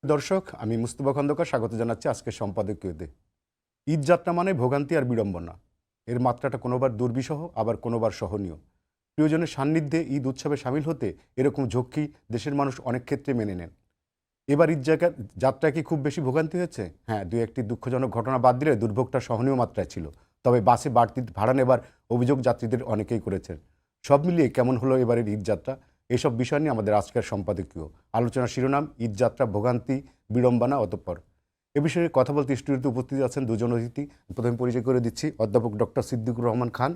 দর্শক, আমি মুস্তফা খন্দকার স্বাগত জানাচ্ছি আজকের সম্পাদকীয়তে। ঈদ যাত্রা মানে ভোগান্তি আর বিড়ম্বনা। এর মাত্রাটা কোনোবার দুর্বিষহ, আবার কোনোবার সহনীয়। প্রিয়জনের সান্নিধ্যে ঈদ উৎসবে সামিল হতে এরকম ঝক্কি দেশের মানুষ অনেক ক্ষেত্রে মেনে নেন। এবার যাত্রায় কি খুব বেশি ভোগান্তি হয়েছে? হ্যাঁ, দু একটি দুঃখজনক ঘটনা বাদ দিলে দুর্ভোগটা সহনীয় মাত্রায় ছিল। তবে বাসে বাড়তি ভাড়া নেবার অভিযোগ যাত্রীদের অনেকেই করেছেন। সব মিলিয়ে কেমন হলো এবারের ঈদযাত্রা? এসব বিষয় নিয়ে আমাদের আজকের সম্পাদকীয় আলোচনার শিরোনাম ঈদযাত্রা, ভোগান্তি, বিড়ম্বনা, অতঃপর। এ বিষয়ে কথা বলতে স্টুডিওতে উপস্থিত আছেন দুজন অতিথি। প্রথমে পরিচয় করে দিচ্ছি অধ্যাপক doctor Siddiqur Rahman Khan,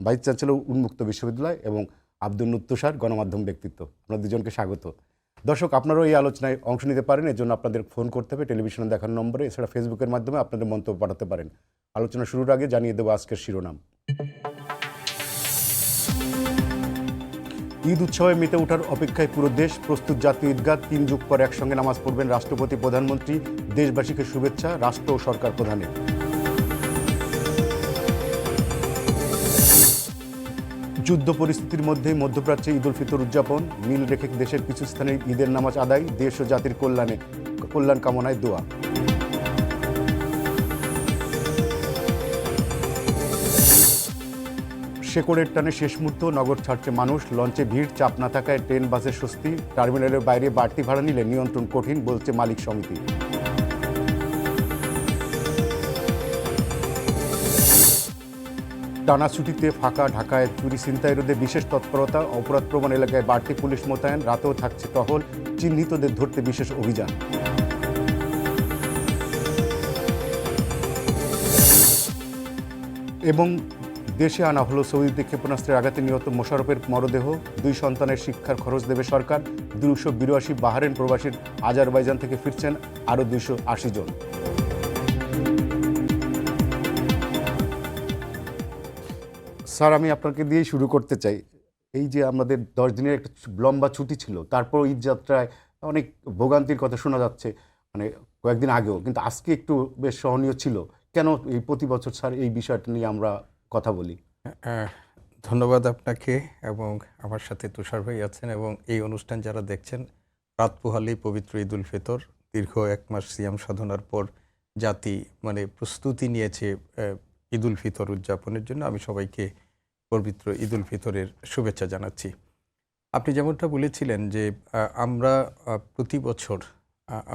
vice chancellor, উন্মুক্ত বিশ্ববিদ্যালয়, এবং আব্দুল তুষার, গণমাধ্যম ব্যক্তিত্ব। আপনাদের দুজনকে স্বাগত। দর্শক, আপনারাও এই আলোচনায় অংশ নিতে পারেন। এর জন্য আপনাদের ফোন করতে হবে টেলিভিশনে দেখানো নম্বরে। এছাড়া ফেসবুকের মাধ্যমে আপনাদের মন্তব্য পাঠাতে পারেন। আলোচনা শুরুর আগে জানিয়ে দেবো আজকের শিরোনাম। ঈদ উৎসবে মেতে ওঠার অপেক্ষায় পুরো দেশ। প্রস্তুত জাতীয় ঈদগাহ। 3 যুগ পর একসঙ্গে নামাজ পড়বেন রাষ্ট্রপতি, প্রধানমন্ত্রী। দেশবাসীকে শুভেচ্ছা রাষ্ট্র ও সরকার প্রধানের। যুদ্ধ পরিস্থিতির মধ্যেই মধ্যপ্রাচ্যে ঈদ উল ফিতর উদযাপন। মিল রেখে দেশের কিছু স্থানে ঈদের নামাজ আদায়। দেশ ও জাতির কল্যাণ কামনায় দোয়া। শেকড়ের টানে শেষ মুহূর্ত। নগর ছাড়ছে মানুষ। লঞ্চে ভিড়, চাপ না থাকায় ট্রেন বাসে স্বস্তি। টার্মিনালের বাইরে বাড়তি ভাড়া নিলে নিয়ন্ত্রণ কঠিন, বলছে মালিক সমিতি। টানা ছুটিতে ফাঁকা ঢাকায় চুরি ছিনতাই রোধে বিশেষ তৎপরতা। অপরাধ প্রবণ এলাকায় বাড়তি পুলিশ মোতায়েন। রাতেও থাকছে টহল। চিহ্নিতদের ধরতে বিশেষ অভিযান। এবং দেশে আনা হলো সৌদিতে ক্ষেপণাস্ত্রের আঘাতে নিহত মোশাররফের মরদেহ। 2 সন্তানের শিক্ষার খরচ দেবে সরকার। 282 বাহরেন প্রবাসীর আজারবাইজান থেকে ফিরছেন আরও 280 জন। স্যার, আমি আপনাকে দিয়েই শুরু করতে চাই। এই যে আমাদের 10 দিনের একটা লম্বা ছুটি ছিল, তারপর ঈদযাত্রায় অনেক ভোগান্তির কথা শোনা যাচ্ছে, মানে কয়েকদিন আগেও, কিন্তু আজকে একটু বেশ সহনীয় ছিল। কেন এই প্রতি বছর স্যার এই বিষয়টা নিয়ে আমরা কথা বলি? ধন্যবাদ আপনাকে, এবং আমার সাথে তুষার ভাই আছেন, এবং এই অনুষ্ঠান যারা দেখছেন। রাত পোহালেই পবিত্র ঈদ উল ফিতর। দীর্ঘ 1 মাস সিয়াম সাধনার পর জাতি প্রস্তুতি নিয়েছে ঈদ উল ফিতর উদযাপনের জন্য। আমি সবাইকে পবিত্র ঈদ উল ফিতরের শুভেচ্ছা জানাচ্ছি। আপনি যেমনটা বলেছিলেন যে আমরা প্রতি বছর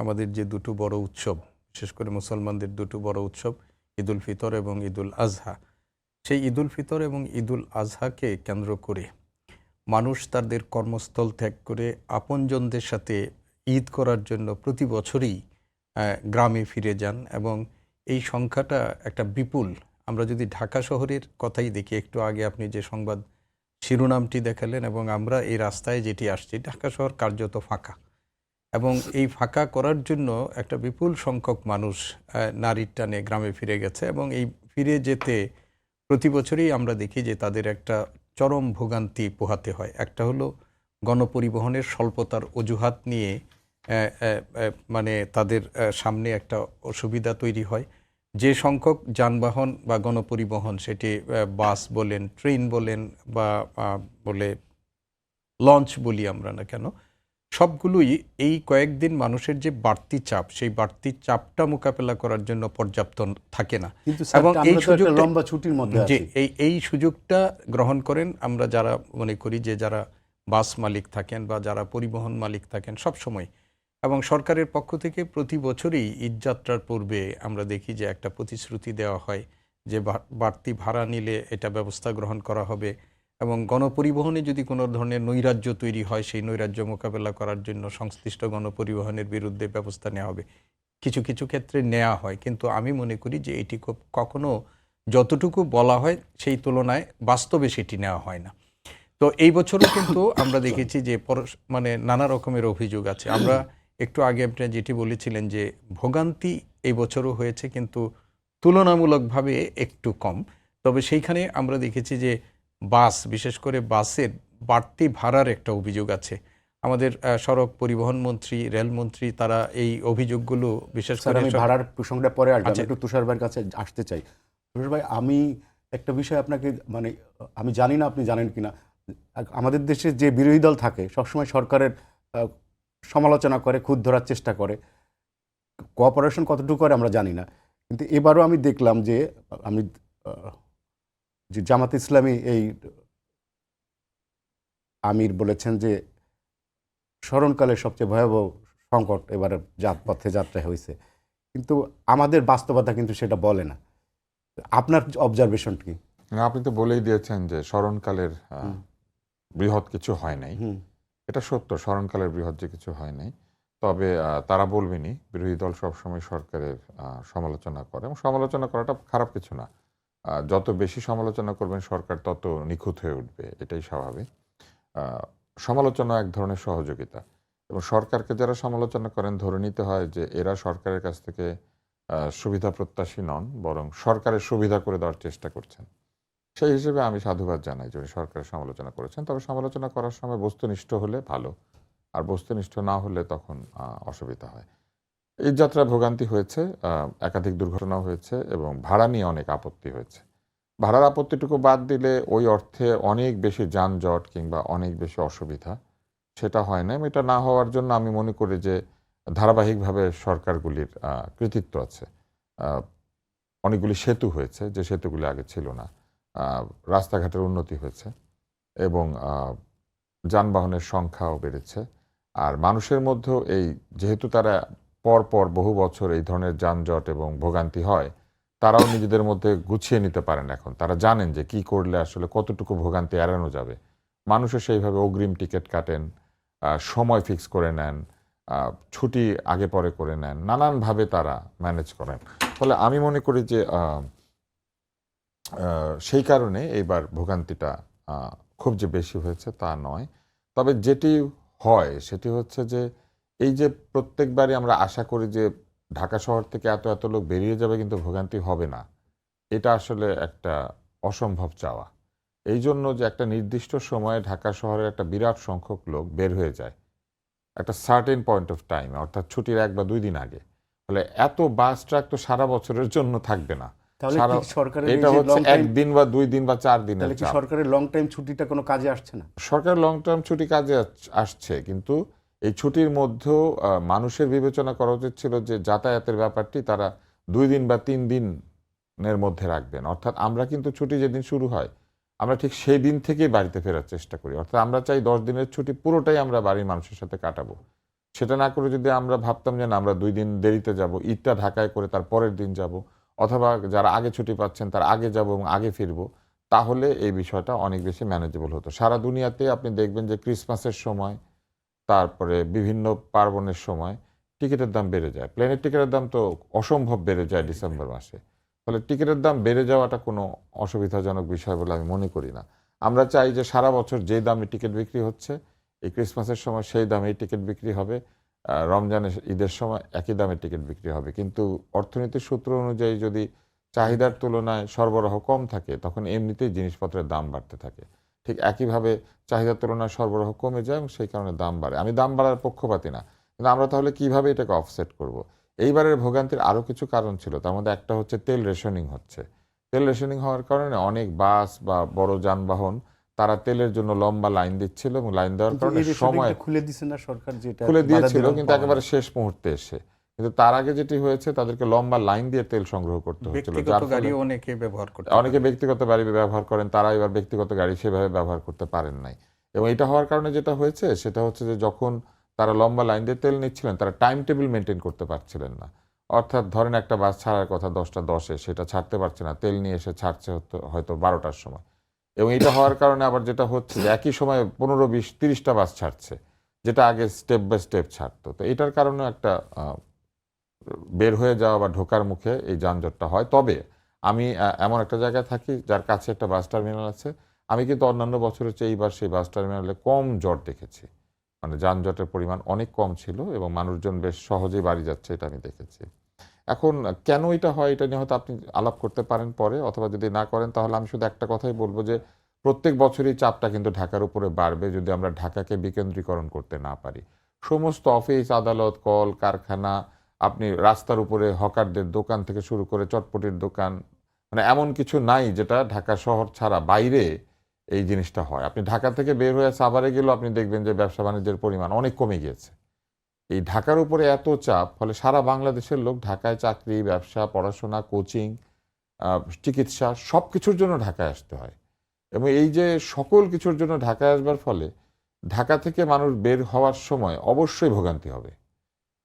আমাদের যে দুটো বড় উৎসব, বিশেষ করে মুসলমানদের দুটো বড় উৎসব ঈদ উল ফিতর এবং ঈদ উল আজহা, সেই ঈদ উল ফিতর এবং ঈদ উল আজহাকে কেন্দ্র করে মানুষ তাদের কর্মস্থল ত্যাগ করে আপনজনদের সাথে ঈদ করার জন্য প্রতি বছরই গ্রামে ফিরে যান, এবং এই সংখ্যাটা একটা বিপুল। আমরা যদি ঢাকা শহরের কথাই দেখি, একটু আগে আপনি যে সংবাদ শিরোনামটি দেখালেন, এবং আমরা এই রাস্তায় যেটি আসছি, ঢাকা শহর কার্যত ফাঁকা, এবং এই ফাঁকা করার জন্য একটা বিপুল সংখ্যক মানুষ নারীর টানে গ্রামে ফিরে গেছে, এবং এই ফিরে যেতে প্রতি বছরই আমরা দেখি যে তাদের একটা চরম ভোগান্তি পোহাতে হয়। একটা হলো গণপরিবহনের স্বল্পতার অজুহাত নিয়ে তাদের সামনে একটা অসুবিধা তৈরি হয়। যে সংখ্যক যানবাহন বা গণপরিবহন, সেটি বাস বলেন, ট্রেন বলেন, বা বলে লঞ্চ বলি আমরা না কেন, সবগুলোই এই কয়েকদিন মানুষের যে বাড়তি চাপ, সেই বাড়তি চাপটা মোকাবেলা করার জন্য পর্যাপ্ত থাকে না। এবং এই সুযোগটা লম্বা ছুটির মধ্যে যে এই সুযোগটা গ্রহণ করেন আমরা, যারা মনে করি যে যারা বাস মালিক থাকেন বা যারা পরিবহন মালিক থাকেন সব সময়। এবং সরকারের পক্ষ থেকে প্রতি বছরই ঈদযাত্রার পূর্বে আমরা দেখি যে একটা প্রতিশ্রুতি দেওয়া হয় যে বাড়তি ভাড়া নিলে এটা ব্যবস্থা গ্রহণ করা হবে, এবং গণপরিবহনে যদি কোনো ধরনের নৈরাজ্য তৈরি হয়, সেই নৈরাজ্য মোকাবেলা করার জন্য সংশ্লিষ্ট গণপরিবহনের বিরুদ্ধে ব্যবস্থা নেওয়া হবে। কিছু কিছু ক্ষেত্রে নেওয়া হয়, কিন্তু আমি মনে করি যে এটি কখনো যতটুকু বলা হয় সেই তুলনায় বাস্তবে সেটি নেওয়া হয় না। তো এই বছরও কিন্তু আমরা দেখেছি যে নানা রকমের অভিযোগ আছে। আমরা একটু আগে আপনি যেটি বলেছিলেন যে ভোগান্তি এই বছরও হয়েছে, কিন্তু তুলনামূলকভাবে একটু কম। তবে সেইখানে আমরা দেখেছি যে বাস, বিশেষ করে বাসের বাড়তি ভাড়ার একটা অভিযোগ আছে। আমাদের সড়ক পরিবহন মন্ত্রী, রেলমন্ত্রী, তারা এই অভিযোগগুলো বিশেষ করে আমি ভাড়ার প্রসঙ্গটা পরে আসবো, একটু তুষার ভাইয়ের কাছে আসতে চাই। তুষার ভাই, আমি একটা বিষয় আপনাকে, আমি জানি না আপনি জানেন কিনা, আমাদের দেশে যে বিরোধী দল থাকে সবসময় সরকারের সমালোচনা করে, খুঁত ধরার চেষ্টা করে। কোঅপারেশন কতটুকু করে আমরা জানি না। কিন্তু এবারও আমি দেখলাম যে আমি যে জামাত ইসলামী এই আমির বলেছেন যে স্মরণকালের সবচেয়ে ভয়াবহ সংকট এবারে পথে যাত্রা হয়েছে, কিন্তু আমাদের বাস্তবতা কিন্তু সেটা বলে না। আপনার অবজারভেশন কি? না, আপনি তো বলেই দিয়েছেন যে স্মরণকালের বৃহৎ কিছু হয় নাই। এটা সত্য, স্মরণকালের বৃহৎ যে কিছু হয় নাই। তবে তারা বলবেনই, বিরোধী দল সবসময় সরকারের সমালোচনা করে, এবং সমালোচনা করাটা খারাপ কিছু না। যত বেশি সমালোচনা করবেন সরকার তত নিখুঁত হয়ে উঠবে, এটাই স্বাভাবিক। সমালোচনা এক ধরনের সহযোগিতা, এবং সরকারকে যারা সমালোচনা করেন ধরে নিতে হয় যে এরা সরকারের কাছ থেকে সুবিধা প্রত্যাশী নন, বরং সরকারের সুবিধা করে দেওয়ার চেষ্টা করছেন। সেই হিসেবে আমি সাধুবাদ জানাই যে সরকারের সমালোচনা করেছেন। তবে সমালোচনা করার সময় বস্তুনিষ্ঠ হলে ভালো, আর বস্তুনিষ্ঠ না হলে তখন অসুবিধা হয়। এই যাত্রা ভোগান্তি হয়েছে, একাধিক দুর্ঘটনাও হয়েছে, এবং ভাড়া নিয়ে অনেক আপত্তি হয়েছে। ভাড়ার আপত্তিটুকু বাদ দিলে ওই অর্থে অনেক বেশি যানজট কিংবা অনেক বেশি অসুবিধা সেটা হয় না। এটা না হওয়ার জন্য আমি মনে করি যে ধারাবাহিকভাবে সরকারগুলির কৃতিত্ব আছে। অনেকগুলি সেতু হয়েছে যে সেতুগুলি আগে ছিল না, রাস্তাঘাটের উন্নতি হয়েছে, এবং যানবাহনের সংখ্যাও বেড়েছে। আর মানুষের মধ্যেও এই, যেহেতু তারা পর বহু বছর এই ধরনের যানজট এবং ভোগান্তি হয়, তারাও নিজেদের মধ্যে গুছিয়ে নিতে পারেন। এখন তারা জানেন যে কি করলে আসলে কতটুকু ভোগান্তি এড়ানো যাবে। মানুষও সেইভাবে অগ্রিম টিকিট কাটেন, সময় ফিক্স করে নেন, ছুটি আগে পরে করে নেন, নানানভাবে তারা ম্যানেজ করেন। ফলে আমি মনে করি যে সেই কারণে এইবার ভোগান্তিটা খুব যে বেশি হয়েছে তা নয়। তবে যেটি হয় সেটি হচ্ছে যে এই যে প্রত্যেকবারই আমরা আশা করি যে ঢাকা শহর থেকে এত এত লোক বেরিয়ে যাবে কিন্তু ভোগান্তি হবে না, এটা আসলে একটা অসম্ভব চাওয়া। এই জন্য যে একটা নির্দিষ্ট সময়ে ঢাকা শহরের একটা বিরাট সংখ্যক লোক বের হয়ে যায় একটা সার্টেন পয়েন্ট অফ টাইম, অর্থাৎ ছুটির 1 বা 2 দিন আগে। ফলে এত বাস ট্রাক তো সারা বছরের জন্য থাকবে না। তাহলে কি সরকারের এটা হচ্ছে 1 দিন বা 2 দিন বা 4 দিনের তাহলে কি চাপ। সরকারের লং টাইম ছুটিটা কোনো কাজে আসছে না? সরকারের লং টার্ম ছুটি কাজে আসছে, কিন্তু এই ছুটির মধ্যেও মানুষের বিবেচনা করা উচিত ছিল যে যাতায়াতের ব্যাপারটি তারা 2 দিন বা 3 দিনের মধ্যে রাখবেন। অর্থাৎ আমরা কিন্তু ছুটি যেদিন শুরু হয় আমরা ঠিক সেই দিন থেকেই বাড়িতে ফেরার চেষ্টা করি। অর্থাৎ আমরা চাই 10 দিনের ছুটি পুরোটাই আমরা বাড়ির মানুষের সাথে কাটাবো। সেটা না করে যদি আমরা ভাবতাম যে না আমরা 2 দিন দেরিতে যাব, ঈদটা ঢাকায় করে তার পরের দিন যাব, অথবা যারা আগে ছুটি পাচ্ছেন তারা আগে যাব এবং আগে ফিরবো, তাহলে এই বিষয়টা অনেক বেশি ম্যানেজেবল হতো। সারা দুনিয়াতে আপনি দেখবেন যে ক্রিসমাসের সময়, তারপরে বিভিন্ন পার্বণের সময় টিকিটের দাম বেড়ে যায়। প্লেনের টিকিটের দাম তো অসম্ভব বেড়ে যায় ডিসেম্বর মাসে। ফলে টিকিটের দাম বেড়ে যাওয়াটা কোনো অসুবিধাজনক বিষয় বলে আমি মনে করি না। আমরা চাই যে সারা বছর যে দামে টিকিট বিক্রি হচ্ছে, এই ক্রিসমাসের সময় সেই দামেই টিকিট বিক্রি হবে, রমজানের ঈদের সময় একই দামে টিকিট বিক্রি হবে। কিন্তু অর্থনীতির সূত্র অনুযায়ী যদি চাহিদার তুলনায় সরবরাহ কম থাকে তখন এমনিতেই জিনিসপত্রের দাম বাড়তে থাকে। ঠিক একইভাবে চাহিদার তুলনায় সরবরাহ কমে যায় এবং সেই কারণে দাম বাড়ে। আমি দাম বাড়ার পক্ষপাতী না, কিন্তু আমরা তাহলে কিভাবে এটাকে অফসেট করব? এইবারের ভোগান্তির আরও কিছু কারণ ছিল। তার মধ্যে একটা হচ্ছে তেল রেশনিং হচ্ছে। তেল রেশনিং হওয়ার কারণে অনেক বাস বা বড় যানবাহন তারা তেলের জন্য লম্বা লাইন দিচ্ছিল, এবং লাইন দেওয়ার কারণে সময় খুলে দিচ্ছে না সরকার, যেটা খুলে দিয়েছিল কিন্তু একেবারে শেষ মুহূর্তে এসে। কিন্তু তার আগে যেটি হয়েছে তাদেরকে লম্বা লাইন দিয়ে তেল সংগ্রহ করতে হচ্ছিল, যার ফলে অনেকে ব্যবহার করতে অনেকে ব্যক্তিগত গাড়ি ব্যবহার করেন, তারা এবার ব্যক্তিগত গাড়ি সেভাবে ব্যবহার করতে পারেন নাই। এবং এটা হওয়ার কারণে যেটা হয়েছে সেটা হচ্ছে যে যখন তারা লম্বা লাইন দিয়ে তেল নিচ্ছিলেন তারা টাইম টেবিল মেনটেন করতে পারছিলেন না। অর্থাৎ ধরেন একটা বাস ছাড়ার কথা 10টা 10-এ, সেটা ছাড়তে পারছে না, তেল নিয়ে এসে ছাড়ছে হয়তো 12টার সময়। এবং এটা হওয়ার কারণে আবার যেটা হচ্ছে যে একই সময়ে 15, 20, 30টা বাস ছাড়ছে, যেটা আগে স্টেপ বাই স্টেপ ছাড়তো। তো এটার কারণে একটা বের হয়ে যাওয়া বা ঢোকার মুখে এই যানজটটা হয়। তবে আমি এমন একটা জায়গায় থাকি যার কাছে একটা বাস টার্মিনাল আছে। আমি কিন্তু অন্যান্য বছরের চেয়ে এইবার সেই বাস টার্মিনালে কম জট দেখেছি। মানে যানজটের পরিমাণ অনেক কম ছিল এবং মানুষজন বেশ সহজেই বাড়ি যাচ্ছে, এটা আমি দেখেছি। এখন কেন এটা হয় এটা নিয়ে হয়তো আপনি আলাপ করতে পারেন পরে, অথবা যদি না করেন তাহলে আমি শুধু একটা কথাই বলবো যে প্রত্যেক বছরই চাপটা কিন্তু ঢাকার উপরে বাড়বে যদি আমরা ঢাকাকে বিকেন্দ্রীকরণ করতে না পারি। সমস্ত অফিস, আদালত, কল কারখানা, আপনি রাস্তার উপরে হকারদের দোকান থেকে শুরু করে চটপটির দোকান, মানে এমন কিছু নাই যেটা ঢাকা শহর ছাড়া বাইরে এই জিনিসটা হয়। আপনি ঢাকা থেকে বের হয়ে সাভারে গেলেও আপনি দেখবেন যে ব্যবসা বাণিজ্যের পরিমাণ অনেক কমে গিয়েছে। এই ঢাকার উপরে এত চাপ, ফলে সারা বাংলাদেশের লোক ঢাকায় চাকরি, ব্যবসা, পড়াশোনা, কোচিং, চিকিৎসা সব কিছুর জন্য ঢাকায় আসতে হয়। এবং এই যে সকল কিছুর জন্য ঢাকায় আসবার ফলে ঢাকা থেকে মানুষ বের হওয়ার সময় অবশ্যই ভোগান্তি হবে।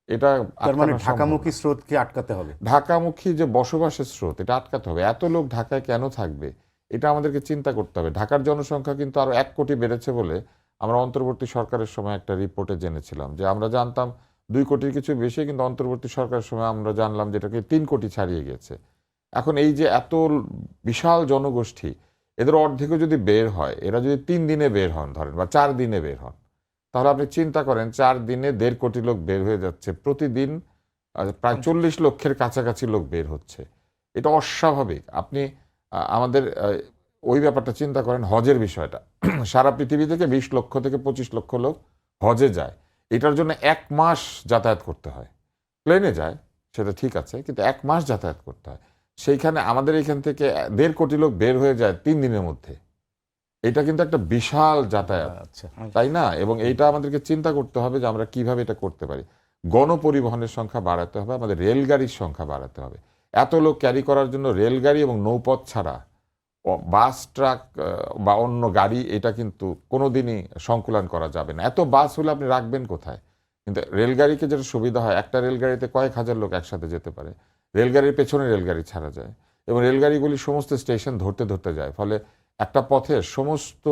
এটা তার মানে আটকানো সম্ভব ঢাকামুখী না। স্রোতকে আটকাতে হবে। ঢাকামুখী যে বসবাসের স্রোত, এটা আটকাতে হবে। এত লোক ঢাকায় কেন থাকবে, এটা আমাদেরকে চিন্তা করতে হবে। ঢাকার জনসংখ্যা কিন্তু আরো 1 কোটি বেড়েছে বলে আমরা অন্তর্বর্তী সরকারের সময় একটা রিপোর্টে জেনেছিলাম, যে আমরা জানতাম 2 কোটির কিছু বেশি, কিন্তু অন্তর্বর্তী সরকারের সময় আমরা জানলাম যে এটাকে 3 কোটি ছাড়িয়ে গেছে। এখন এই যে এত বিশাল জনগোষ্ঠী, এদের অর্ধেকও যদি বের হয়, এরা যদি 3 দিনে বের হন ধরেন, বা 4 দিনে বের হন, তাহলে আপনি চিন্তা করেন 4 দিনে 1.5 কোটি লোক বের হয়ে যাচ্ছে। প্রতিদিন প্রায় 40 লক্ষের কাছাকাছি লোক বের হচ্ছে। এটা অস্বাভাবিক। আপনি আমাদের ওই ব্যাপারটা চিন্তা করেন, হজের বিষয়টা। সারা পৃথিবী থেকে 20 লক্ষ থেকে 25 লক্ষ লোক হজে যায়। এটার জন্য 1 মাস যাতায়াত করতে হয়। প্লেনে যায় সেটা ঠিক আছে, কিন্তু 1 মাস যাতায়াত করতে হয়। সেইখানে আমাদের এখান থেকে 1.5 কোটি লোক বের হয়ে যায় 3 দিনের মধ্যে। এটা কিন্তু একটা বিশাল যাতায়াত, আচ্ছা, তাই না? এবং এইটা আমাদেরকে চিন্তা করতে হবে যে আমরা কিভাবে এটা করতে পারি। গণপরিবহনের সংখ্যা বাড়াতে হবে, আমাদের রেলগাড়ির সংখ্যা বাড়াতে হবে। এত লোক ক্যারি করার জন্য রেলগাড়ি এবং নৌপথ ছাড়া বাস, ট্রাক বা অন্য গাড়ি এটা কিন্তু কোনোদিনই সংকুলান করা যাবে না। এত বাস হলে আপনি রাখবেন কোথায়? কিন্তু রেলগাড়িকে যেটা সুবিধা হয়, একটা রেলগাড়িতে কয়েক হাজার লোক একসাথে যেতে পারে। রেলগাড়ির পেছনে রেলগাড়ি ছাড়া যায় এবং রেলগাড়িগুলি সমস্ত স্টেশন ধরতে ধরতে যায়, ফলে একটা পথের সমস্ত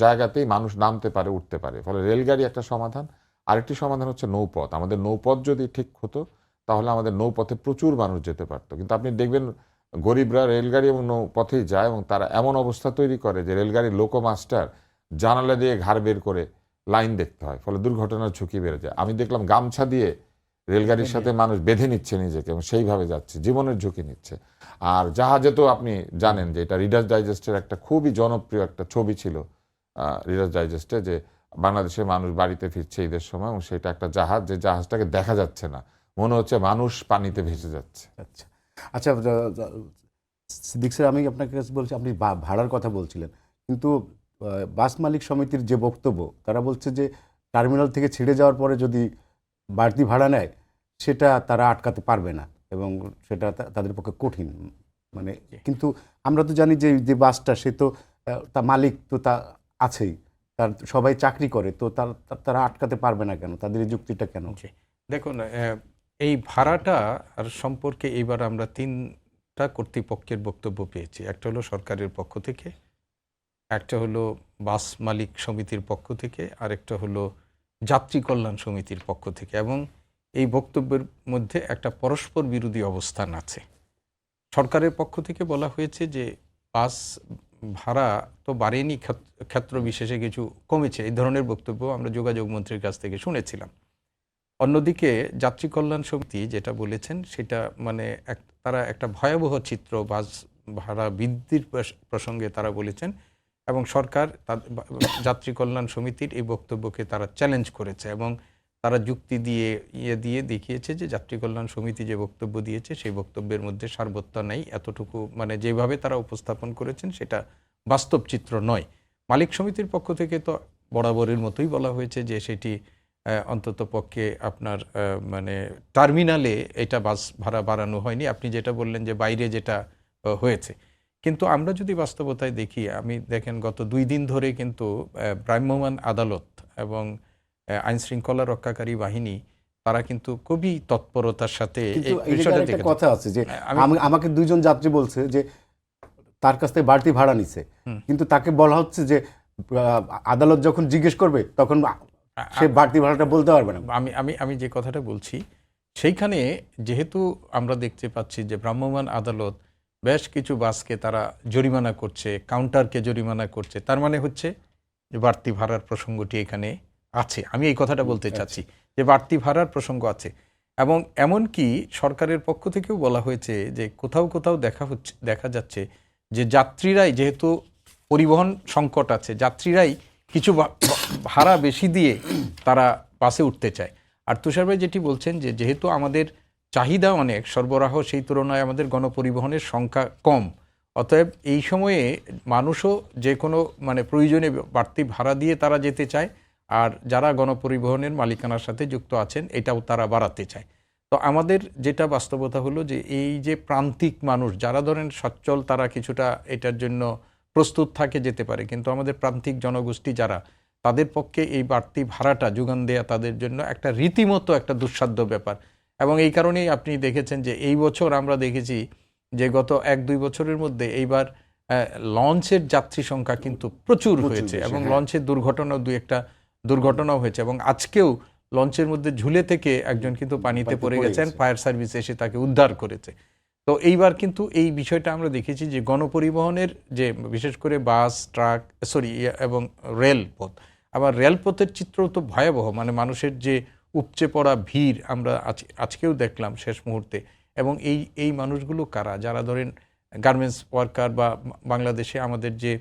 জায়গাতেই মানুষ নামতে পারে, উঠতে পারে। ফলে রেলগাড়ি একটা সমাধান। আরেকটি সমাধান হচ্ছে নৌপথ। আমাদের নৌপথ যদি ঠিক হতো, তাহলে আমাদের নৌপথে প্রচুর মানুষ যেতে পারতো। কিন্তু আপনি দেখবেন গরিবরা রেলগাড়ি এবং নৌপথেই যায়, এবং তারা এমন অবস্থা তৈরি করে যে রেলগাড়ির লোকোমাস্টার জানালা দিয়ে ঘাড় বের করে লাইন দেখতে হয়, ফলে দুর্ঘটনার ঝুঁকি বেড়ে যায়। আমি দেখলাম গামছা দিয়ে রেলগাড়ির সাথে মানুষ বেঁধে নিচ্ছে নিজেকে এবং সেইভাবে যাচ্ছে, জীবনের ঝুঁকি নিচ্ছে। আর জাহাজে তো আপনি জানেন যে এটা রিডার্স ডাইজেস্টের একটা খুবই জনপ্রিয় একটা ছবি ছিল, রিডার্স ডাইজেস্টে, যে বাংলাদেশের মানুষ বাড়িতে ফিরছে ঈদের সময়, এবং সেটা একটা জাহাজ, যে জাহাজটাকে দেখা যাচ্ছে না, মনে হচ্ছে মানুষ পানিতে ভেসে যাচ্ছে। আচ্ছা আচ্ছা, সিদ্দিক স্যার, আমি আপনাকে কাছে বলছি, আপনি ভাড়ার কথা বলছিলেন, কিন্তু বাস মালিক সমিতির যে বক্তব্য, তারা বলছে যে টার্মিনাল থেকে ছেড়ে যাওয়ার পরে যদি বাড়তি ভাড়া নেয়, সেটা তারা আটকাতে পারবে না এবং সেটা তাদের পক্ষে কঠিন। মানে কিন্তু আমরা তো জানি যে যে বাসটা, সে তো তা মালিক তো তা আছেই, তার সবাই চাকরি করে, তো তারা আটকাতে পারবে না কেন? তাদের এই যুক্তিটা কেন? দেখুন, এই ভাড়াটা আর সম্পর্কে এইবার আমরা 3টা কর্তৃপক্ষের বক্তব্য পেয়েছি। একটা হলো সরকারের পক্ষ থেকে, একটা হলো বাস মালিক সমিতির পক্ষ থেকে, আর একটা হলো যাত্রী কল্যাণ সমিতির পক্ষ থেকে। এবং এই বক্তব্যের মধ্যে একটা পরস্পর বিরোধী অবস্থান আছে। সরকারের পক্ষ থেকে বলা হয়েছে যে বাস ভাড়া তো বাড়েনি, ক্ষেত্র বিশেষে কিছু কমেছে, এই ধরনের বক্তব্য আমরা যোগাযোগ মন্ত্রীর কাছ থেকে শুনেছিলাম। অন্যদিকে যাত্রী কল্যাণ সমিতি যেটা বলেছেন, সেটা মানে তারা একটা ভয়াবহ চিত্র বাস ভাড়া বৃদ্ধির প্রসঙ্গে তারা বলেছেন, এবং সরকার যাত্রী কল্যাণ সমিতির এই বক্তব্যকে তারা চ্যালেঞ্জ করেছে, এবং তারা যুক্তি দিয়ে দেখিয়েছে যে যাত্রী কল্যাণ সমিতি যে বক্তব্য দিয়েছে সেই বক্তব্যের মধ্যে সারবত্য নেই, এতটুকু মানে যেভাবে তারা উপস্থাপন করেছেন সেটা বাস্তব চিত্র নয়। মালিক সমিতির পক্ষ থেকে তো বরাবরের মতোই বলা হয়েছে যে সেটি অন্তত পক্ষে আপনার মানে টার্মিনালে এটা বাস ভাড়া বাড়ানো হয়নি। আপনি যেটা বললেন যে বাইরে যেটা হয়েছে, কিন্তু আমরা যদি বাস্তবতায় দেখি, আমি দেখেন গত 2 দিন ধরে কিন্তু ভ্রাম্যমাণ আদালত এবং আইনশৃঙ্খলা রক্ষাকারী বাহিনী তারা কিন্তু খুবই তৎপরতার সাথে একটা কথা আছে যে আমাকে 2 জন যাত্রী বলছে যে তার কাছ থেকে বাড়তি ভাড়া নিছে, কিন্তু তাকে বলা হচ্ছে যে আদালত যখন জিজ্ঞেস করবে তখন সে বাড়তি ভাড়াটা বলতে পারবে না। আমি যে কথাটা বলছি, সেইখানে যেহেতু আমরা দেখতে পাচ্ছি যে ভ্রাম্যমাণ আদালত বেশ কিছু বাসকে তারা জরিমানা করছে, কাউন্টারকে জরিমানা করছে, তার মানে হচ্ছে যে বাড়তি ভাড়ার প্রসঙ্গটি এখানে আছে। আমি এই কথাটা বলতে চাচ্ছি যে বাড়তি ভাড়ার প্রসঙ্গ আছে, এবং এমনকি সরকারের পক্ষ থেকেও বলা হয়েছে যে কোথাও কোথাও দেখা যাচ্ছে যে যাত্রীরাই, যেহেতু পরিবহন সংকট আছে, যাত্রীরাই কিছু ভাড়া বেশি দিয়ে তারা বাসে উঠতে চায়। আর তুষার ভাই যেটি বলছেন যে যেহেতু আমাদের চাহিদা অনেক, সরবরাহ সেই তুলনায় আমাদের গণপরিবহনের সংখ্যা কম, অতএব এই সময়ে মানুষও যে কোনো মানে প্রয়োজনে বাড়তি ভাড়া দিয়ে তারা যেতে চায়, আর যারা গণপরিবহনের মালিকানার সাথে যুক্ত আছেন এটাও তারা বাড়াতে চায়। তো আমাদের যেটা বাস্তবতা হলো যে এই যে প্রান্তিক মানুষ যারা ধরেন সচ্ছল তারা কিছুটা এটার জন্য প্রস্তুত থাকে যেতে পারে, কিন্তু আমাদের প্রান্তিক জনগোষ্ঠী যারা, তাদের পক্ষে এই বাড়তি ভাড়াটা যোগান দেয়া তাদের জন্য একটা রীতিমতো একটা দুঃসাধ্য ব্যাপার। এবং এই কারণেই আপনি দেখেছেন যে এই বছর আমরা দেখেছি যে গত 1-2 বছরের মধ্যে এইবার লঞ্চের যাত্রী সংখ্যা কিন্তু প্রচুর হয়েছে বেশি, এবং হ্যাঁ। লঞ্চের দুর্ঘটনাও 2-1টা দুর্ঘটনাও হয়েছে এবং আজকেও লঞ্চের মধ্যে ঝুলে থেকে একজন কিন্তু পানিতে পড়ে গেছেন, ফায়ার সার্ভিস এসে তাকে উদ্ধার করেছে। তো এইবার কিন্তু এই বিষয়টা আমরা দেখেছি যে গণপরিবহনের যে বিশেষ করে বাস, ট্রাক, এবং রেলপথ, আবার রেলপথের চিত্রও তো ভয়াবহ, মানে মানুষের যে উপচে পড়া ভিড় আমরা আজকেও দেখলাম শেষ মুহূর্তে। এবং এই মানুষগুলো কারা? যারা ধরেন গার্মেন্টস ওয়ার্কার বা বাংলাদেশে আমাদের যে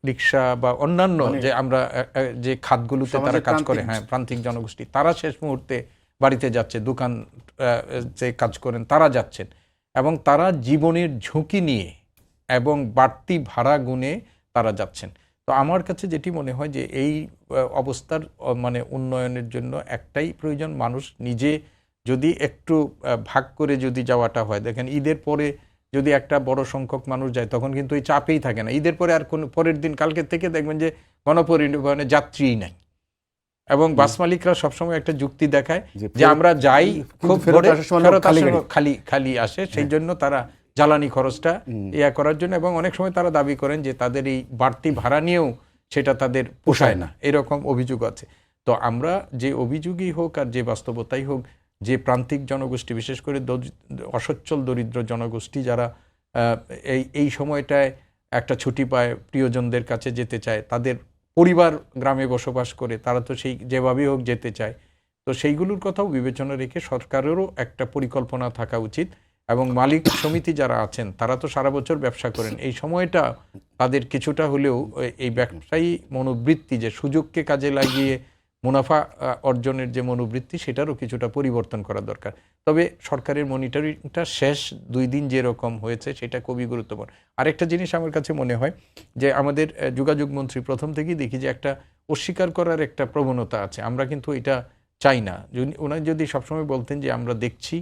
রিক্সা বা অন্যান্য যে আমরা যে খাতগুলোতে তারা কাজ করে, হ্যাঁ, প্রান্তিক জনগোষ্ঠী, তারা শেষ মুহূর্তে বাড়িতে যাচ্ছে, দোকান যে কাজ করেন তারা যাচ্ছেন এবং তারা জীবনের ঝুঁকি নিয়ে এবং বাড়তি ভাড়া গুনে তারা যাচ্ছেন। তো আমার কাছে যেটি মনে হয় যে এই অবস্থার মানে উন্নয়নের জন্য একটাই প্রয়োজন, মানুষ নিজে যদি একটু ভাগ করে যদি যাওয়াটা হয়। দেখেন ঈদের পরে যদি একটা বড় সংখ্যক মানুষ যায় তখন কিন্তু এই চাপেই থাকে না। ঈদের পরে আর কোন পরের দিন কালকের থেকে দেখবেন যে গণপরিবহনে যাত্রীই নাই এবং বাস মালিকরা সবসময় একটা যুক্তি দেখায় যে আমরা যাই খুব ভোরে, ফেরত আসার খালি খালি আসে, সেই জন্য তারা জ্বালানি খরচটা ইয়া করার জন্য, এবং অনেক সময় তারা দাবি করেন যে তাদের এই বাড়তি ভাড়া নিয়েও সেটা তাদের পোষায় না, এরকম অভিযোগ আছে। তো আমরা যে অভিযোগই হোক আর যে বাস্তবতাই হোক, যে প্রান্তিক জনগোষ্ঠী বিশেষ করে অসচ্ছল দরিদ্র জনগোষ্ঠী যারা এই সময়টায় একটা ছুটি পায়, প্রিয়জনদের কাছে যেতে চায়, তাদের পরিবার গ্রামে বসবাস করে, তারা তো সেই যেভাবেই হোক যেতে চায়। তো সেইগুলোর কথাও বিবেচনা রেখে সরকারেরও একটা পরিকল্পনা থাকা উচিত এবং মালিক সমিতি যারা আছেন তারা তো সারা বছর ব্যবসা করেন, এই সময়টা তাদের কিছুটা হলেও এই ব্যবসায়ী মনোবৃত্তি, যে সুযোগকে কাজে লাগিয়ে মুনাফা অর্জনের যে মনোবৃত্তি, সেটারও কিছুটা পরিবর্তন করা দরকার। তবে সরকারের মনিটরিংটা শেষ 2 দিন যেরকম হয়েছে সেটা খুবই গুরুত্বপূর্ণ। আরেকটা জিনিস আমার কাছে মনে হয় যে আমাদের যোগাযোগ মন্ত্রী প্রথম থেকেই দেখি যে একটা অস্বীকার করার একটা প্রবণতা আছে। আমরা কিন্তু এটা চাই না। উনি যদি সবসময় বলতেন যে আমরা দেখছি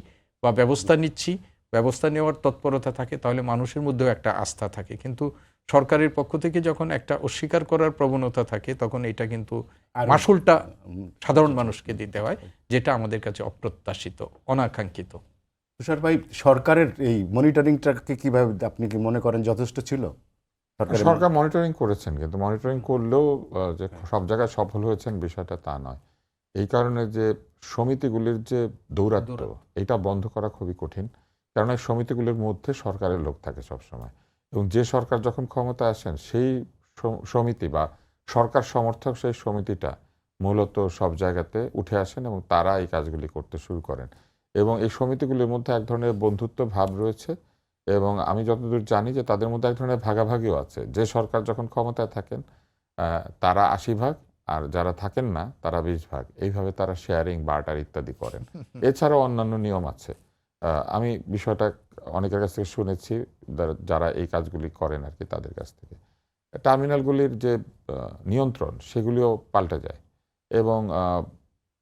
বা ব্যবস্থা নিচ্ছি, ব্যবস্থা নেওয়ার তৎপরতা থাকে, তাহলে মানুষের মধ্যেও একটা আস্থা থাকে। কিন্তু সরকারের পক্ষ থেকে যখন একটা অস্বীকার করার প্রবণতা থাকে তখন এটা কিন্তু মাসুলটা সাধারণ মানুষকে দিতে হয়, যেটা আমাদের কাছে অপ্রত্যাশিত, অনাকাঙ্ক্ষিত। তুষার ভাই, সরকারের এই মনিটরিংটাকে কিভাবে আপনি কি মনে করেন যথেষ্ট ছিল? সরকার মনিটরিং করেছেন, কিন্তু মনিটরিং করলেও যে সব জায়গায় সফল হয়েছেন বিষয়টা তা নয়। এই কারণে যে সমিতিগুলির যে দৌরাত্ম্য, এটা বন্ধ করা খুবই কঠিন। কারণ এই সমিতিগুলির মধ্যে সরকারের লোক থাকে সবসময়, এবং যে সরকার যখন ক্ষমতা আসেন সেই সমিতি বা সরকার সমর্থক সেই সমিতিটা মূলত সব জায়গাতে উঠে আসেন এবং তারা এই কাজগুলি করতে শুরু করেন। এবং এই সমিতিগুলির মধ্যে এক ধরনের বন্ধুত্ব ভাব রয়েছে এবং আমি যতদূর জানি যে তাদের মধ্যে এক ধরনের ভাগাভাগিও আছে। যে সরকার যখন ক্ষমতায় থাকেন তারা 80 ভাগ, আর যারা থাকেন না তারা 20 ভাগ। এইভাবে তারা শেয়ারিং, বার্টার ইত্যাদি করেন। এছাড়াও অন্যান্য নিয়ম আছে। আমি বিষয়টা অনেকের কাছ থেকে শুনেছি, যারা এই কাজগুলি করেন আর কি, তাদের কাছ থেকে। টার্মিনালগুলির যে নিয়ন্ত্রণ সেগুলিও পাল্টে যায় এবং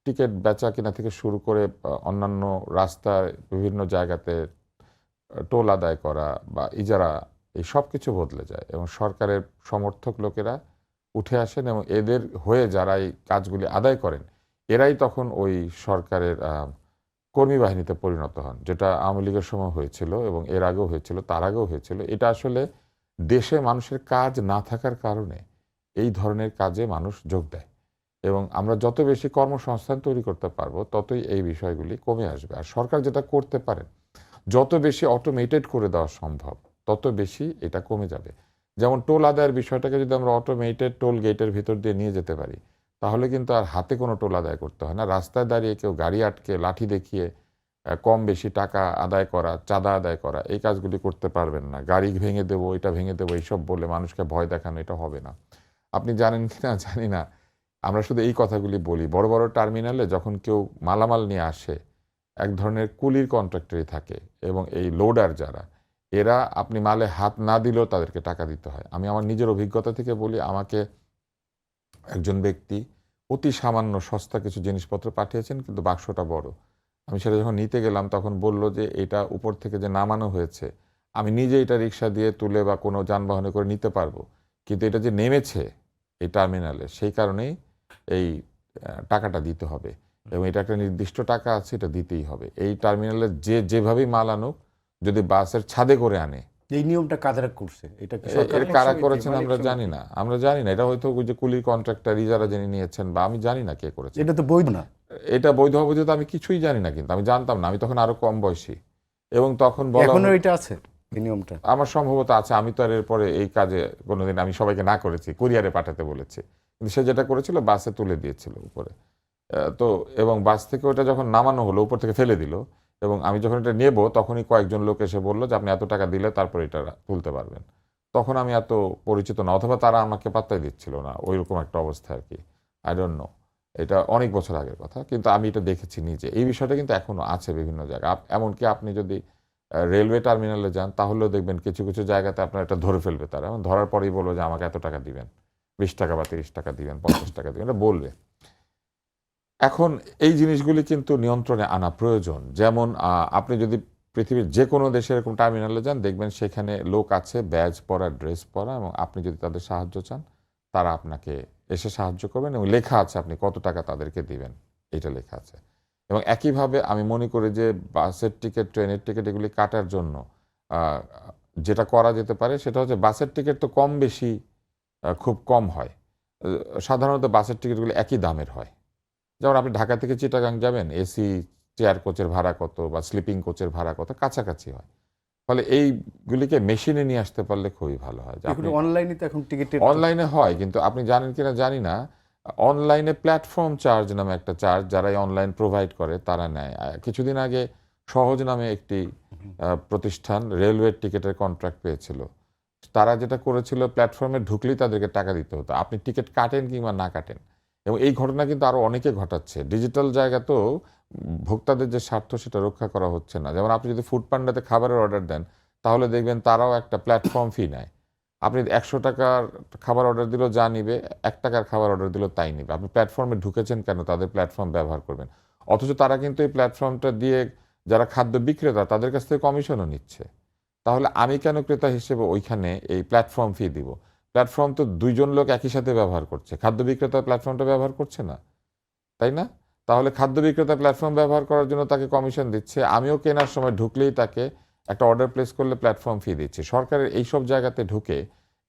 টিকিট বেচা কিনা থেকে শুরু করে অন্যান্য রাস্তায় বিভিন্ন জায়গাতে টোল আদায় করা বা ইজারা, এই সব কিছু বদলে যায় এবং সরকারের সমর্থক লোকেরা উঠে আসেন এবং এদের হয়ে যারা এই কাজগুলি আদায় করেন এরাই তখন ওই সরকারের কর্মী বাহিনীতে পরিণত হন, যেটা আওয়ামী লীগের সময় হয়েছিল এবং এর আগেও হয়েছিল, তার আগেও হয়েছিল। এটা আসলে দেশে মানুষের কাজ না থাকার কারণে এই ধরনের কাজে মানুষ যোগ দেয় এবং আমরা যত বেশি কর্মসংস্থান তৈরি করতে পারবো ততই এই বিষয়গুলি কমে আসবে। আর সরকার যেটা করতে পারেন, যত বেশি অটোমেটেড করে দেওয়া সম্ভব তত বেশি এটা কমে যাবে। যেমন টোল আদায়ের বিষয়টাকে যদি আমরা অটোমেটেড টোল গেটের ভিতর দিয়ে নিয়ে যেতে পারি, তাহলে কিন্তু আর হাতে কোনো টোল আদায় করতে হয় না। রাস্তায় দাঁড়িয়ে কেউ গাড়ি আটকে লাঠি দেখিয়ে কম বেশি টাকা আদায় করা, চাঁদা আদায় করা, এই কাজগুলি করতে পারবেন না। গাড়ি ভেঙে দেবো, এটা ভেঙে দেবো, এইসব বলে মানুষকে ভয় দেখানো, এটা হবে না। আপনি জানেন কি না জানি না, আমরা শুধু এই কথাগুলি বলি। বড় বড় টার্মিনালে যখন কেউ মালামাল নিয়ে আসে, এক ধরনের কুলির কন্ট্রাক্টরই থাকে এবং এই লোডার যারা, এরা আপনি মালে হাত না দিলেও তাদেরকে টাকা দিতে হয়। আমি আমার নিজের অভিজ্ঞতা থেকে বলি, আমাকে একজন ব্যক্তি অতি সামান্য সস্তা কিছু জিনিসপত্র পাঠিয়েছেন, কিন্তু বাক্সটা বড়। আমি সেটা যখন নিতে গেলাম তখন বলল যে এটা উপর থেকে যে নামানো হয়েছে, আমি নিজে এটা রিক্সা দিয়ে তুলে বা কোনো যানবাহনে করে নিতে পারবো, কিন্তু এটা যে নেমেছে এই টার্মিনালে, সেই কারণেই এই টাকাটা দিতে হবে এবং এটা একটা নির্দিষ্ট টাকা আছে, এটা দিতেই হবে। এই টার্মিনালে যেভাবেই মাল আনুক, যদি বাসের ছাদে করে আনে, এই নিয়মটা কারা করছে? এটা কি সরকার এর কারা করেছেন আমরা জানি না, এটা হয়তো ওই যে কুলির কন্ট্রাক্টর যারা জেনে নিয়েছেন, বা আমি জানি না কে করেছে। এটা তো বৈধ না। এটা বৈধ অবৈধ তো আমি কিছুই জানি না, কিন্তু আমি জানতাম না, আমি তখন আরো কম বয়সী। এবং তখন বলা এখনো এটা আছে এই নিয়মটা? আমার সম্ভবত আছে, আমি তো আর এরপরে এই কাজে কোনোদিন আমি সবাইকে না করেছি, কুরিয়ারে পাঠাতে বলেছি, কিন্তু সে যেটা করেছিল বাসে তুলে দিয়েছিল উপরে। তো এবং বাস থেকে ওটা যখন নামানো হলো, উপর থেকে ফেলে দিল, এবং আমি যখন এটা নেব তখনই কয়েকজন লোক এসে বললো যে আপনি এত টাকা দিলে তারপর এটা তুলতে পারবেন। তখন আমি এত পরিচিত না, অথবা তারা আমাকে পাত্তাই দিচ্ছিল না, ওইরকম একটা অবস্থা আর কি। আই ডোন্ট নো, এটা অনেক বছর আগের কথা, কিন্তু আমি এটা দেখেছি নিজে। এই বিষয়টা কিন্তু এখনো আছে বিভিন্ন জায়গায়। এমনকি আপনি যদি রেলওয়ে টার্মিনালে যান তাহলেও দেখবেন কিছু কিছু জায়গাতে আপনার এটা ধরে ফেলবে তারা, এবং ধরার পরেই বলবো যে আমাকে এত টাকা দিবেন, 20 টাকা বা 30 টাকা দিবেন, 50 টাকা দিবেন, এটা বলবে। এখন এই জিনিসগুলি কিন্তু নিয়ন্ত্রণে আনা প্রয়োজন। যেমন আপনি যদি পৃথিবীর যে কোনো দেশে এরকম টার্মিনালে যান, দেখবেন সেখানে লোক আছে ব্যাজ পরা, ড্রেস পরা, এবং আপনি যদি তাদের সাহায্য চান তারা আপনাকে এসে সাহায্য করবেন, এবং লেখা আছে আপনি কত টাকা তাদেরকে দিবেন, এটা লেখা আছে। এবং একইভাবে আমি মনে করি যে বাসের টিকিট, ট্রেনের টিকিট এগুলি কাটার জন্য যেটা করা যেতে পারে সেটা হচ্ছে, বাসের টিকিট তো কম বেশি খুব কম হয়। সাধারণত বাসের টিকিটগুলি একই দামের হয়। যেমন আপনি ঢাকা থেকে চিটাগাং যাবেন, এসি চেয়ার কোচের ভাড়া কত বা স্লিপিং কোচের ভাড়া কত, কাছাকাছি হয়। ফলে এইগুলিকে মেশিনে নিয়ে আসতে পারলে খুবই ভালো হয়। অনলাইনে তো এখন টিকিটের অনলাইনে হয়, কিন্তু আপনি জানেন কিনা জানি না, অনলাইনে প্ল্যাটফর্ম চার্জ নামে একটা চার্জ যারা অনলাইন প্রোভাইড করে তারা নেয়। কিছুদিন আগে সহজ নামে একটি প্রতিষ্ঠান রেলওয়ে টিকিটের কন্ট্রাক্ট পেয়েছিল। তারা যেটা করেছিল, প্ল্যাটফর্মে ঢুকলেই তাদেরকে টাকা দিতে হতো, আপনি টিকিট কাটেন কিংবা না কাটেন। এবং এই ঘটনা কিন্তু আরো অনেকে ঘটাচ্ছে। ডিজিটাল জায়গাতেও ভোক্তাদের যে স্বার্থ সেটা রক্ষা করা হচ্ছে না। যেমন আপনি যদি ফুড পান্ডাতে খাবারের অর্ডার দেন, তাহলে দেখবেন তারাও একটা প্ল্যাটফর্ম ফি নেয়। আপনি 100 টাকার খাবার অর্ডার দিলেও যা নিবে, 1 টাকার খাবার অর্ডার দিলেও তাই নিবে। আপনি প্ল্যাটফর্মে ঢুকেছেন কেন? তাদের প্ল্যাটফর্ম ব্যবহার করবেন। অথচ তারা কিন্তু এই প্ল্যাটফর্মটা দিয়ে যারা খাদ্য বিক্রেতা তাদের কাছ থেকে কমিশনও নিচ্ছে। তাহলে আমি কেন ক্রেতা হিসেবে ওইখানে এই প্ল্যাটফর্ম ফি দিব? প্ল্যাটফর্ম তো 2 জন লোক একই সাথে ব্যবহার করছে, খাদ্য বিক্রেতা প্ল্যাটফর্মটা ব্যবহার করছে না, তাই না? তাহলে খাদ্য বিক্রেতা প্ল্যাটফর্ম ব্যবহার করার জন্য তাকে কমিশন দিচ্ছে, আমিও কেনার সময় ঢুকলেই তাকে একটা অর্ডার প্লেস করলে প্ল্যাটফর্ম ফি দিচ্ছি। সরকারের এইসব জায়গাতে ঢুকে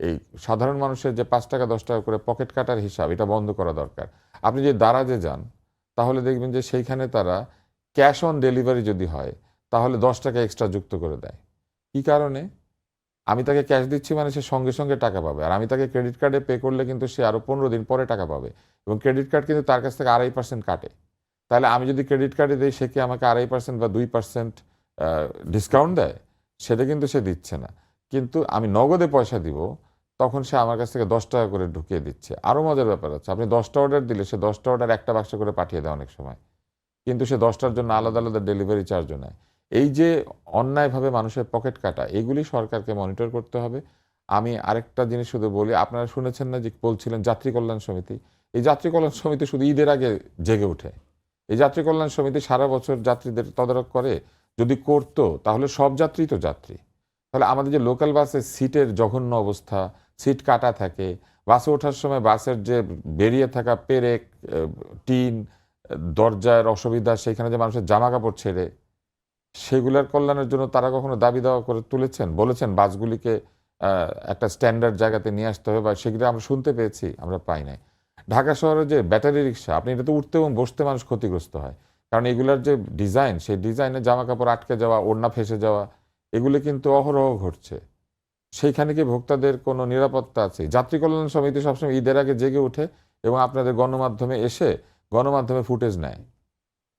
এই সাধারণ মানুষের যে 5 টাকা 10 টাকা করে পকেট কাটার হিসাব, এটা বন্ধ করা দরকার। আপনি যে দারাজে যান, তাহলে দেখবেন যে সেইখানে তারা ক্যাশ অন ডেলিভারি যদি হয় তাহলে 10 টাকা এক্সট্রা যুক্ত করে দেয়। কি কারণে? আমি তাকে ক্যাশ দিচ্ছি মানে সে সঙ্গে সঙ্গে টাকা পাবে, আর আমি তাকে ক্রেডিট কার্ডে পে করলে কিন্তু সে আরো 15 দিন পরে টাকা পাবে, এবং ক্রেডিট কার্ড কিন্তু তার কাছ থেকে 2.5% কাটে। তাহলে আমি যদি ক্রেডিট কার্ডে দিই, সে কি আমাকে 2.5% বা 2% ডিসকাউন্ট দেয়? সেটা কিন্তু সে দিচ্ছে না। কিন্তু আমি নগদে পয়সা দিব, তখন সে আমার কাছ থেকে 10 টাকা করে ঢুকিয়ে দিচ্ছে। আরো মজার ব্যাপার আছে, আপনি 10টা অর্ডার দিলে সে 10টা অর্ডার একটা বাক্স করে পাঠিয়ে দেয় অনেক সময়, কিন্তু সে 10টার জন্য আলাদা আলাদা ডেলিভারি চার্জও নেয়। এই যে অন্যায়ভাবে মানুষের পকেট কাটা, এগুলি সরকারকে মনিটর করতে হবে। আমি আরেকটা জিনিস শুধু বলি, আপনারা শুনেছেন না যে বলছিলেন যাত্রী কল্যাণ সমিতি? এই যাত্রী কল্যাণ সমিতি শুধু ঈদের আগে জেগে ওঠে। এই যাত্রী কল্যাণ সমিতি সারা বছর যাত্রীদের তদারক করে। যদি করতো তাহলে সব যাত্রী তো যাত্রী। তাহলে আমাদের যে লোকাল বাসের সিটের জঘন্য অবস্থা, সিট কাটা থাকে, বাসে ওঠার সময় বাসের যে বেরিয়ে থাকা পেরেক, টিন, দরজার অসুবিধা, সেখানে যে মানুষের জামা কাপড় ছেড়ে, সেগুলোর কল্যাণের জন্য তারা কখনো দাবি দাওয়া করে তুলেছেন? বলেছেন বাসগুলিকে একটা স্ট্যান্ডার্ড জায়গাতে নিয়ে আসতে হবে, বা সেগুলো আমরা শুনতে পেয়েছি? আমরা পাই নাই। ঢাকা শহরে যে ব্যাটারি রিক্সা, আপনি এটাতে উঠতে এবং বসতে মানুষ ক্ষতিগ্রস্ত হয়, কারণ এগুলোর যে ডিজাইন, সেই ডিজাইনে জামা কাপড় আটকে যাওয়া, ওড়না ফেসে যাওয়া, এগুলো কিন্তু অহরহ ঘটছে। সেইখানে কি ভোক্তাদের কোনো নিরাপত্তা আছে? যাত্রী কল্যাণ সমিতি সবসময় ঈদের আগে জেগে ওঠে এবং আপনাদের গণমাধ্যমে এসে গণমাধ্যমে ফুটেজ নেয়,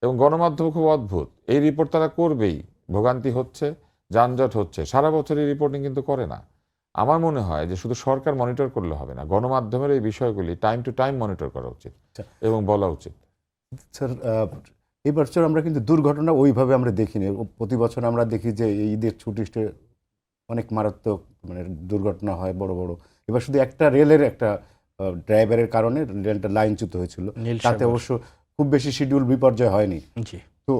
এবং গণমাধ্যম খুব অদ্ভুত, এই রিপোর্ট তারা করবেই। ভোগান্তি হচ্ছে, যানজট হচ্ছে, সারা বছর এই রিপোর্টিং কিন্তু করে না। আমার মনে হয় যে শুধু সরকার মনিটর করলে হবে না, গণমাধ্যমের এই বিষয়গুলি টাইম টু টাইম মনিটর করা উচিত এবং বলা উচিত। স্যার, এই বছর আমরা কিন্তু দুর্ঘটনা ওইভাবে আমরা দেখিনি। প্রতি বছর আমরা দেখি যে এই ঈদের ছুটিতে অনেক মারাত্মক দুর্ঘটনা হয়, বড় বড়। এবার শুধু একটা রেলের একটা ড্রাইভারের কারণে রেলটা লাইনচ্যুত হয়েছিল। নীল তাতে সাগর। অবশ্য খুব বেশি শিডিউল বিপর্যয় হয়নি। জি। তো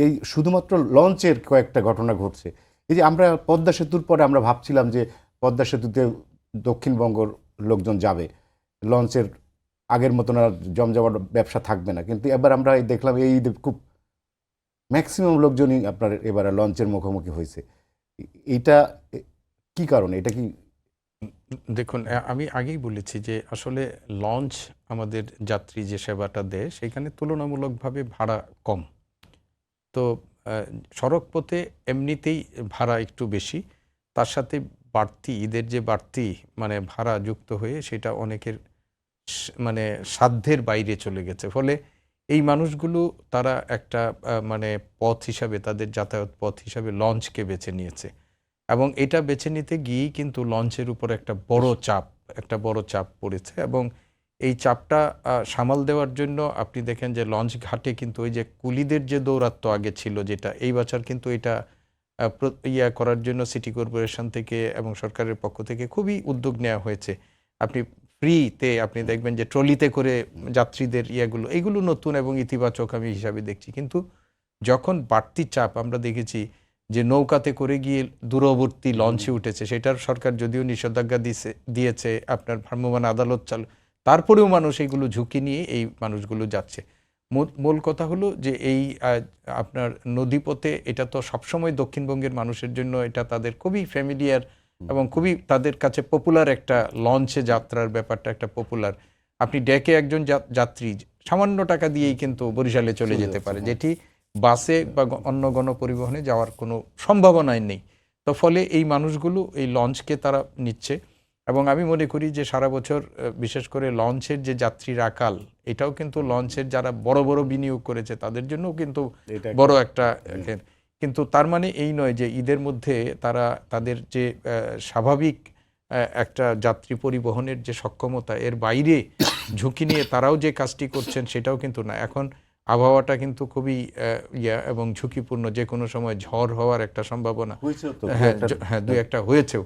এই শুধুমাত্র লঞ্চের কয়েকটা ঘটনা ঘটছে। এই যে আমরা পদ্মা সেতুর পরে আমরা ভাবছিলাম যে পদ্মা সেতুতে দক্ষিণবঙ্গর লোকজন যাবে, লঞ্চের আগের মতন আর জমজমাট ব্যবসা থাকবে না, কিন্তু এবার আমরা দেখলাম এই ঈদে খুব ম্যাক্সিমাম লোকজনই আপনার এবারে লঞ্চের মুখোমুখি হয়েছে। এইটা কি কারণে, এটা কি? দেখুন, আমি আগেই বলেছি যে আসলে লঞ্চ আমাদের যাত্রী যে সেবাটা দেয় সেখানে তুলনামূলকভাবে ভাড়া কম। তো সড়ক পথে এমনিতেই ভাড়া একটু বেশি, তার সাথে বাড়তি ঈদের যে বাড়তি মানে ভাড়া যুক্ত হয়ে সেটা অনেকের মানে সাধ্যের বাইরে চলে গেছে। ফলে এই মানুষগুলো তারা একটা মানে পথ হিসাবে, তাদের যাতায়াত পথ হিসাবে লঞ্চকে বেছে নিয়েছে এবং এটা বেছে নিতে গিয়েই কিন্তু লঞ্চের উপর একটা বড় চাপ পড়েছে এবং এই চাপটা সামাল দেওয়ার জন্য আপনি দেখেন যে লঞ্চ ঘাটে কিন্তু ওই যে কুলিদের যে দৌরাত্ম্য আগে ছিল, যেটা এই বছর কিন্তু এটা করার জন্য সিটি কর্পোরেশন থেকে এবং সরকারের পক্ষ থেকে খুবই উদ্যোগ নেওয়া হয়েছে। আপনি ফ্রিতে আপনি দেখবেন যে ট্রলিতে করে যাত্রীদের এইগুলো নতুন এবং ইতিবাচক আমি হিসাবে দেখছি। কিন্তু যখন বাড়তি চাপ আমরা দেখেছি যে নৌকাতে করে গিয়ে দূরবর্তী লঞ্চে উঠেছে, সেটার সরকার যদিও নিষেধাজ্ঞা দিয়েছে, আপনার ভ্রাম্যমাণ আদালত চালু, তারপরেও মানুষ এইগুলো ঝুঁকি নিয়ে এই মানুষগুলো যাচ্ছে। মূল কথা হলো যে এই আপনার নদীপথে এটা তো সবসময় দক্ষিণবঙ্গের মানুষের জন্য এটা তাদের খুবই ফ্যামিলিয়ার এবং খুবই তাদের কাছে পপুলার একটা লঞ্চে যাত্রার ব্যাপারটা একটা পপুলার। আপনি ডেকে একজন যাত্রী সামান্য টাকা দিয়েই কিন্তু বরিশালে চলে যেতে পারে, যেটি বাসে বা অন্য গণপরিবহনে যাওয়ার কোনো সম্ভাবনাই নেই। তো ফলে এই মানুষগুলো এই লঞ্চকে তারা নিচ্ছে এবং আমি মনে করি যে সারা বছর বিশেষ করে লঞ্চের যে যাত্রীর আকাল, এটাও কিন্তু লঞ্চের যারা বড় বড় বিনিয়োগ করেছে তাদের জন্যও কিন্তু বড় একটা, কিন্তু তার মানে এই নয় যে ঈদের মধ্যে তারা তাদের যে স্বাভাবিক একটা যাত্রী পরিবহনের যে সক্ষমতা এর বাইরে ঝুঁকি নিয়ে তারাও যে কাজটি করছেন সেটাও কিন্তু না। এখন আবহাওয়াটা কিন্তু খুবই এবং ঝুঁকিপূর্ণ, যে কোনো সময় ঝড় হওয়ার একটা সম্ভাবনা, হ্যাঁ দুই একটা হয়েছেও।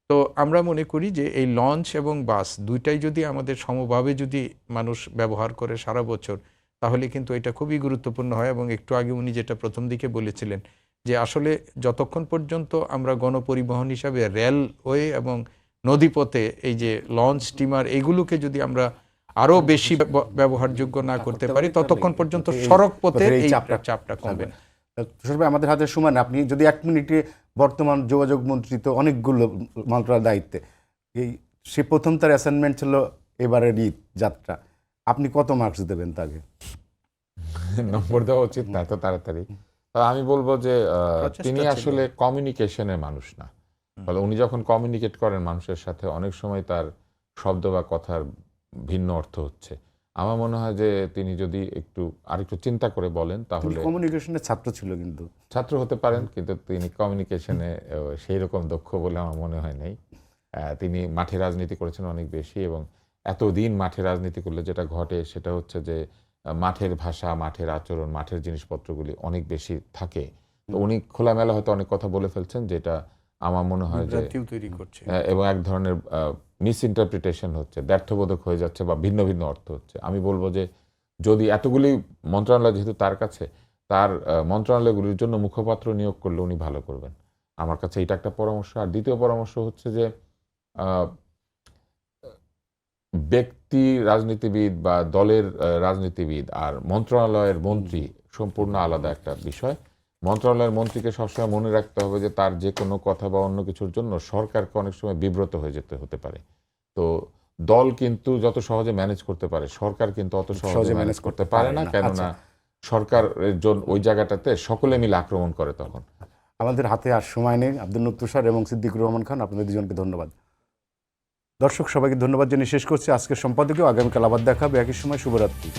তো আমরা মনে করি যে এই লঞ্চ এবং বাস দুইটাই যদি আমাদের সমভাবে যদি মানুষ ব্যবহার করে সারা বছর, তাহলে কিন্তু এটা খুবই গুরুত্বপূর্ণ হয়। এবং একটু আগে উনি যেটা প্রথম দিকে বলেছিলেন যে আসলে যতক্ষণ পর্যন্ত আমরা গণপরিবহন হিসাবে রেলওয়ে এবং নদীপথে এই যে লঞ্চ স্টিমার এইগুলোকে যদি আমরা আরো বেশি ব্যবহারযোগ্য না করতে পারি, ততক্ষণ পর্যন্ত সড়ক পথে এই চাপটা কমবে না। আমাদের হাতে সময় না, আপনি যদি 1 মিনিটে, বর্তমান যোগাযোগ মন্ত্রী তো অনেকগুলো মন্ত্রণালয়ের দায়িত্বে, সে প্রথম তার অ্যাসাইনমেন্ট ছিল এবারের ঈদ যাত্রা, আপনি কত মার্কস দেবেন তাকে? নম্বর দেওয়া উচিত না এত তাড়াতাড়ি। আমি বলবো যে তিনি আসলে কমিউনিকেশনের মানুষ না। ফলে উনি যখন কমিউনিকেট করেন মানুষের সাথে, অনেক সময় তার শব্দ বা কথার ভিন্ন অর্থ হচ্ছে। আমার মনে হয় যে তিনি যদি আরেকটু চিন্তা করে বলেন তাহলে। কমিউনিকেশনের ছাত্র ছিল, কিন্তু ছাত্র হতে পারেন, কিন্তু তিনি কমিউনিকেশনে সেই রকম দক্ষ বলে আমার মনে হয় নাই। তিনি মাঠে রাজনীতি করেছেন অনেক বেশি, এবং এতদিন মাঠে রাজনীতি করলে যেটা ঘটে সেটা হচ্ছে যে মাঠের ভাষা, মাঠের আচরণ, মাঠের জিনিসপত্রগুলি অনেক বেশি থাকে। তো উনি খোলামেলা হয়তো অনেক কথা বলে ফেলছেন, যেটা আমার মনে হয় যে তৈরি করছে এবং এক ধরনের মিস ইন্টারপ্রিটেশন হচ্ছে, ব্যর্থবোধক হয়ে যাচ্ছে বা ভিন্ন ভিন্ন অর্থ হচ্ছে। আমি বলবো যে যদি এতগুলি মন্ত্রণালয় যেহেতু তার কাছে, তার মন্ত্রণালয়গুলির জন্য মুখপাত্র নিয়োগ করলে উনি ভালো করবেন। আমার কাছে এটা একটা পরামর্শ। আর দ্বিতীয় পরামর্শ হচ্ছে যে ব্যক্তি রাজনীতিবিদ বা দলের রাজনীতিবিদ আর মন্ত্রণালয়ের মন্ত্রী সম্পূর্ণ আলাদা একটা বিষয়। মন্ত্রণালয়ের মন্ত্রীকে সবসময় মনে রাখতে হবে যে তার যে কোনো কথা বা অন্য কিছুর জন্য সরকারকে অনেক সময় বিব্রত হয়ে যেতে হতে পারে। তো দল কিন্তু যত সহজে ম্যানেজ করতে পারে, সরকার কিন্তু অত সহজে ম্যানেজ করতে পারে না, কেননা সরকারের জন্য ওই জায়গাটাতে সকলে মিলে আক্রমণ করে তখন। আমাদের হাতে আর সময় নেই। আব্দুল নূর তুষার এবং সিদ্দিকুর রহমান খান, আপনাদের দুজনকে ধন্যবাদ। দর্শক সবাইকে ধন্যবাদ জানিয়ে শেষ করছি আজকের সম্পাদকীয়। আগামীকাল আবার দেখা হবে একই সময়। শুভরাত্রি।